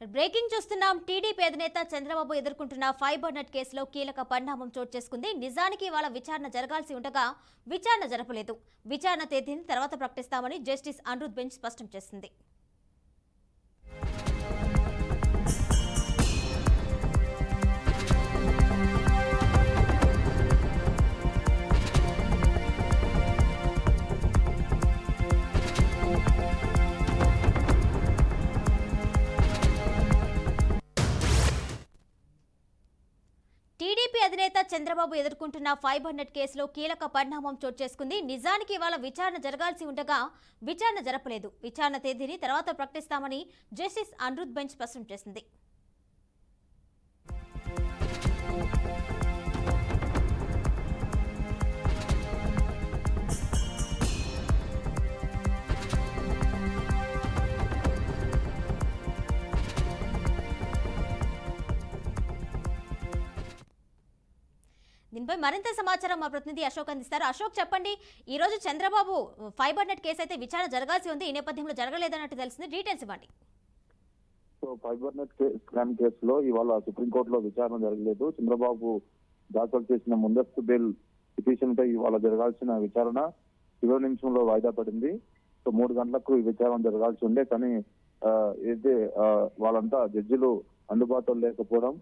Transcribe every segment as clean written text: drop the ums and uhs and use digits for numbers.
Breaking చూస్తున్నాం. TDP అధినేత చంద్రబాబు ఎదుర్కొంటున్న ఫైబర్ నెట్ కేసులో కీలక పరిణామం చోటు చేసుకుంది. నిజానికి ఇవాళ విచారణ జరగాల్సి ఉండగా విచారణ జరపలేదు. విచారణ తేదీని తర్వాత ప్రకటిస్తామని జస్టిస్ అనిరుద్ బెంచ్ స్పష్టం చేసింది. టీడీపీ అధినేత చంద్రబాబు ఎదుర్కొంటున్న ఫైబర్ నెట్ కేసులో కీలక పరిణామం చోటు చేసుకుంది. నిజానికి ఇవాళ విచారణ జరగాల్సి ఉండగా విచారణ జరపలేదు. విచారణ తేదీని తర్వాత ప్రకటిస్తామని జస్టిస్ అనిరుద్ బెంచ్ స్పష్టం చేసింది. దీనిపై మరింత సమాచారం మా ప్రతినిధి అశోక్ అందిస్తారు. అశోక్, చెప్పండి, ఈ రోజు చంద్రబాబు ఫైబర్ నెట్ కేసు అయితే విచారణ జరగాల్సి ఉంది, ఈ నేపథ్యంలో జరగలేదన్నట్టు తెలిసింది. డీటెయిల్స్ ఇవ్వండి. సో ఫైబర్ నెట్ స్కామ్ కేసులో ఇవాళ సుప్రీంకోర్టులో విచారణ జరగలేదు. చంద్రబాబు దాఖలు చేసిన ముందస్తు బెయిల్ పిటిషన్ పై ఇవాళ జరగాల్సిన విచారణ 20 నిమిషంలో వాయిదా పడింది. సో 3 గంటలకు ఈ విచారణ జరగాల్సి ఉండే, కానీ అయితే వాళ్ళంతా జడ్జిలు అందుబాటులో లేకపోవడం,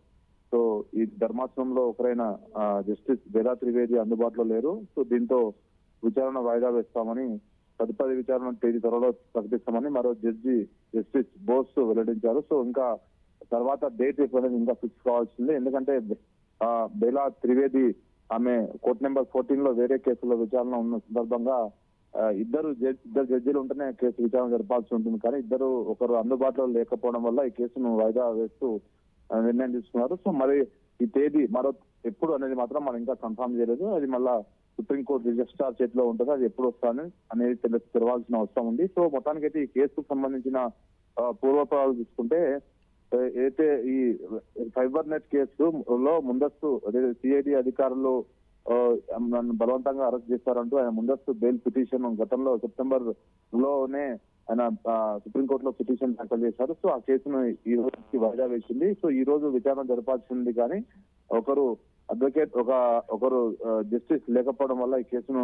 సో ఈ ధర్మాసనంలో ఒకరైన జస్టిస్ బేలా త్రివేది అందుబాటులో లేరు. సో దీంతో విచారణ వాయిదా వేస్తామని, తదుపరి విచారణ తేదీ త్వరలో ప్రకటిస్తామని మరో జడ్జి జస్టిస్ బోస్ వెల్లడించారు. సో ఇంకా తర్వాత డేట్ అనేది ఇంకా ఫిక్స్ కావాల్సిందే. ఎందుకంటే బేలా త్రివేది ఆమె కోర్టు నెంబర్ 14 లో వేరే కేసులో విచారణ ఉన్న సందర్భంగా ఇద్దరు జడ్జిలు ఉంటేనే కేసు విచారణ జరపాల్సి ఉంటుంది, కానీ ఒకరు అందుబాటులో లేకపోవడం వల్ల ఈ కేసును వాయిదా వేస్తూ నిర్ణయం తీసుకున్నారు. సో మరి ఈ తేదీ ఎప్పుడు అనేది మాత్రం మనం ఇంకా కన్ఫర్మ్ చేయలేదు. అది మళ్ళా సుప్రీంకోర్టు రిజిస్ట్రార్ చేతిలో ఉంటుంది, అది ఎప్పుడు వస్తాను అనేది తెలవాల్సిన అవసరం ఉంది. సో మొత్తానికైతే ఈ కేసుకు సంబంధించిన పూర్వపరాలు తీసుకుంటే, అయితే ఈ ఫైబర్ నెట్ కేసులో ముందస్తు సిఐడి అధికారులు నన్ను బలవంతంగా అరెస్ట్ చేశారంటూ ఆయన ముందస్తు బెయిల్ పిటిషన్ గతంలో సెప్టెంబర్ లోనే ఆయన సుప్రీంకోర్టులో పిటిషన్ దాఖలు చేశారు. సో ఆ కేసును ఈ రోజుకి వాయిదా వేసింది. సో ఈ రోజు విచారణ జరపాల్సి ఉంది, కానీ ఒకరు జస్టిస్ లేకపోవడం వల్ల ఈ కేసును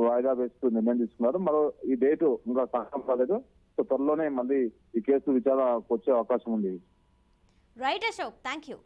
వాయిదా వేస్తూ నిర్ణయం తీసుకున్నారు. మరో ఈ డేటు ఇంకా కన్ఫర్మ్ కాలేదు. సో త్వరలోనే మళ్ళీ ఈ కేసు విచారణకు వచ్చే అవకాశం ఉంది. Right Ashok, thank you.